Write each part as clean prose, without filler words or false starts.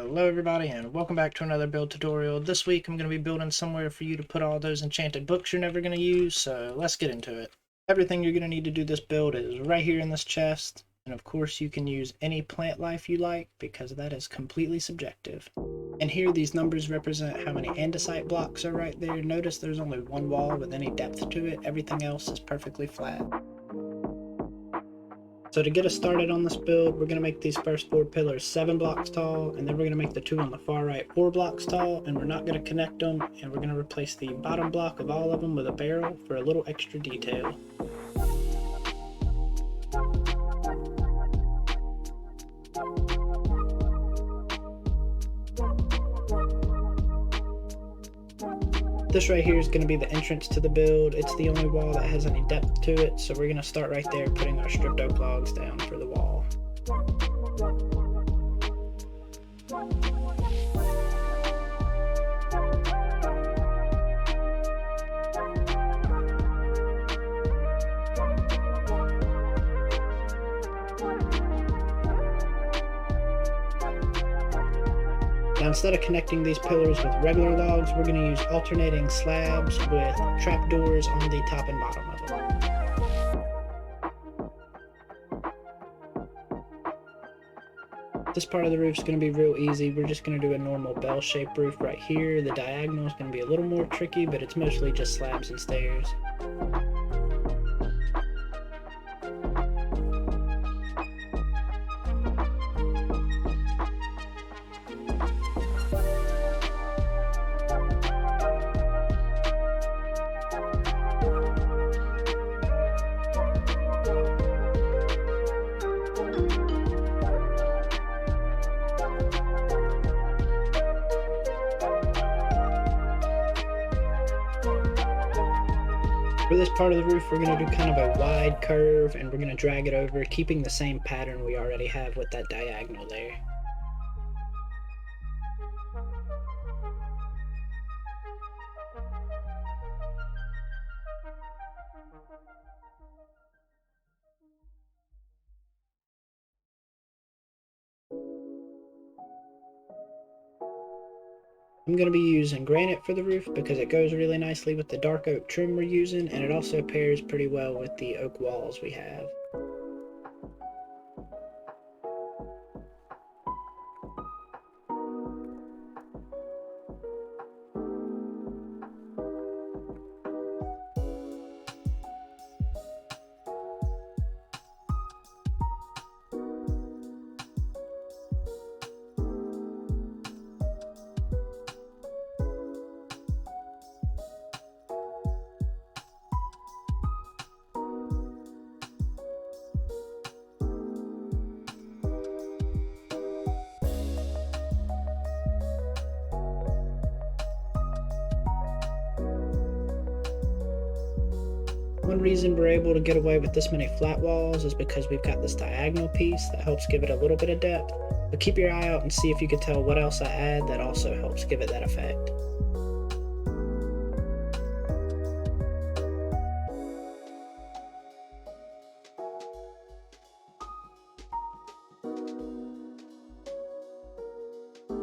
Hello everybody and welcome back to another build tutorial. This week I'm going to be building somewhere for you to put all those enchanted books you're never going to use, so let's get into it. Everything you're going to need to do this build is right here in this chest, and of course you can use any plant life you like because that is completely subjective. And here these numbers represent how many andesite blocks are right there. Notice there's only one wall with any depth to it, everything else is perfectly flat. So to get us started on this build, we're going to make these first 4 pillars 7 blocks tall, and then we're going to make the 2 on the far right 4 blocks tall, and we're not going to connect them, and we're going to replace the bottom block of all of them with a barrel for a little extra detail. This right here is going to be the entrance to the build. It's the only wall that has any depth to it, so we're going to start right there putting our stripped oak logs down for the wall. Now instead of connecting these pillars with regular logs, we're going to use alternating slabs with trapdoors on the top and bottom of it. This part of the roof is going to be real easy. We're just going to do a normal bell-shaped roof right here. The diagonal is going to be a little more tricky, but it's mostly just slabs and stairs. For this part of the roof, we're going to do kind of a wide curve, and we're going to drag it over, keeping the same pattern we already have with that diagonal there. I'm going to be using granite for the roof because it goes really nicely with the dark oak trim we're using, and it also pairs pretty well with the oak walls we have. One reason we're able to get away with this many flat walls is because we've got this diagonal piece that helps give it a little bit of depth, but keep your eye out and see if you can tell what else I add that also helps give it that effect.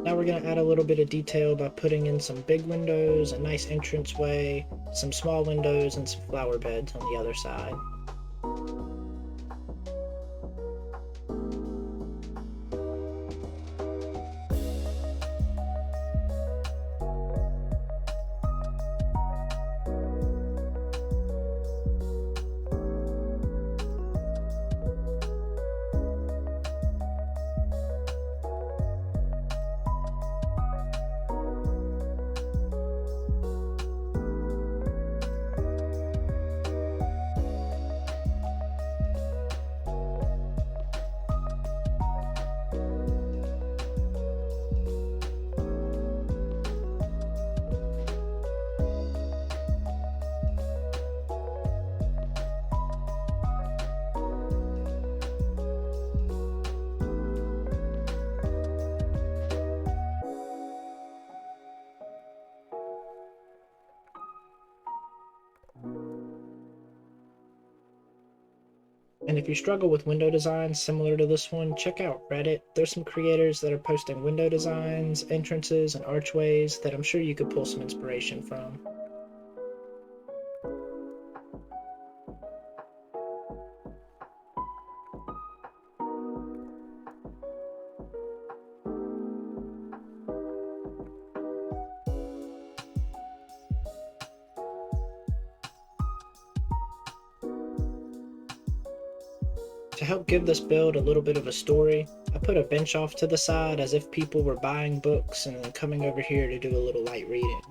Now we're going to add a little bit of detail by putting in some big windows, a nice entranceway, some small windows, and some flower beds on the other side. And if you struggle with window designs similar to this one, check out Reddit. There's some creators that are posting window designs, entrances, and archways that I'm sure you could pull some inspiration from. To help give this build a little bit of a story, I put a bench off to the side as if people were buying books and then coming over here to do a little light reading.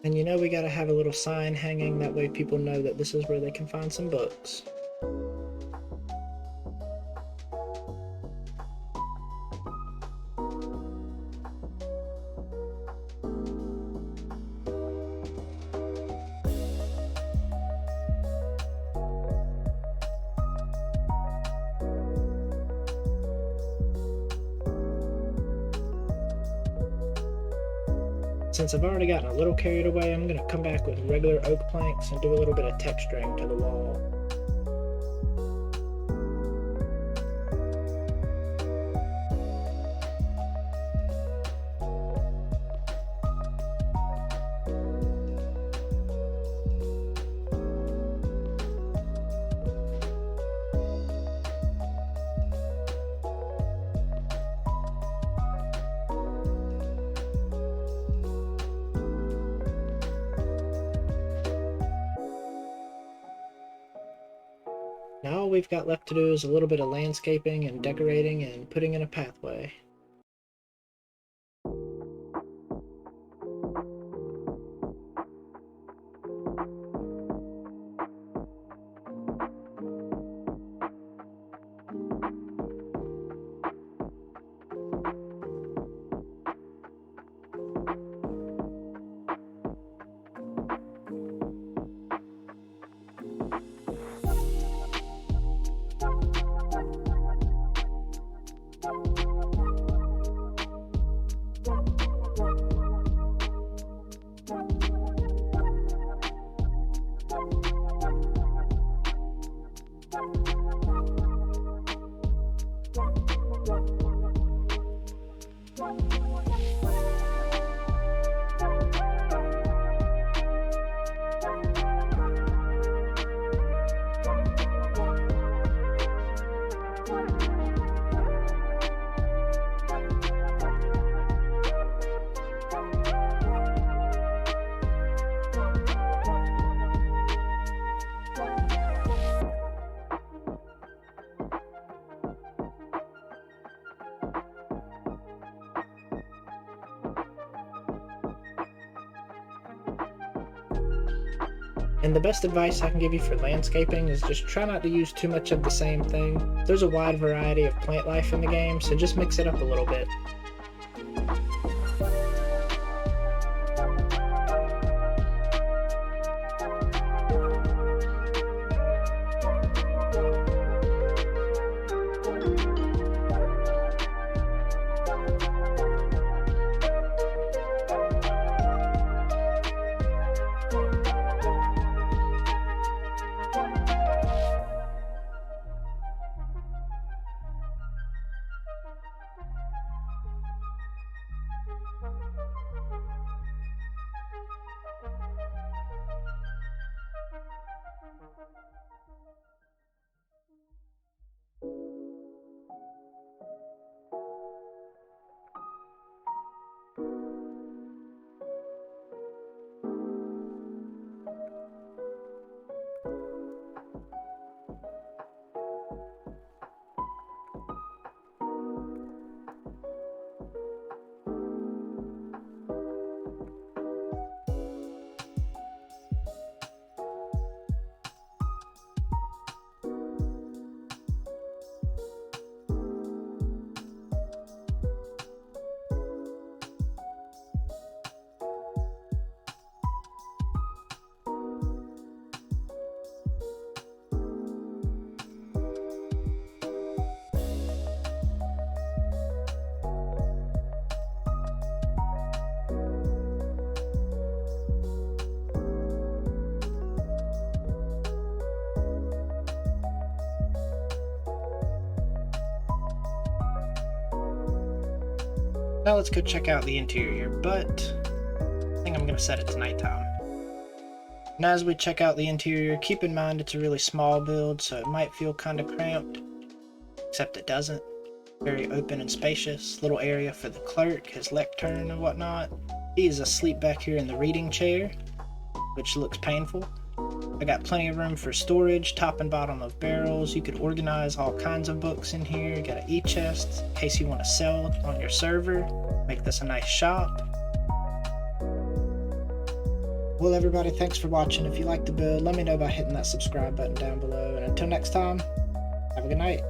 And you know we gotta have a little sign hanging, that way people know that this is where they can find some books. Since I've already gotten a little carried away, I'm going to come back with regular oak planks and do a little bit of texturing to the wall. Now all we've got left to do is a little bit of landscaping and decorating and putting in a pathway. And the best advice I can give you for landscaping is just try not to use too much of the same thing. There's a wide variety of plant life in the game, so just mix it up a little bit. Now let's go check out the interior, but I think I'm going to set it to nighttime. And as we check out the interior, keep in mind it's a really small build, so it might feel kind of cramped, except it doesn't. Very open and spacious. Little area for the clerk, his lectern and whatnot. He is asleep back here in the reading chair, which looks painful. I got plenty of room for storage, top and bottom of barrels. You could organize all kinds of books in here. You got an e-chest in case you want to sell on your server. Make this a nice shop. Well, everybody, thanks for watching. If you like the build, let me know by hitting that subscribe button down below. And until next time, have a good night.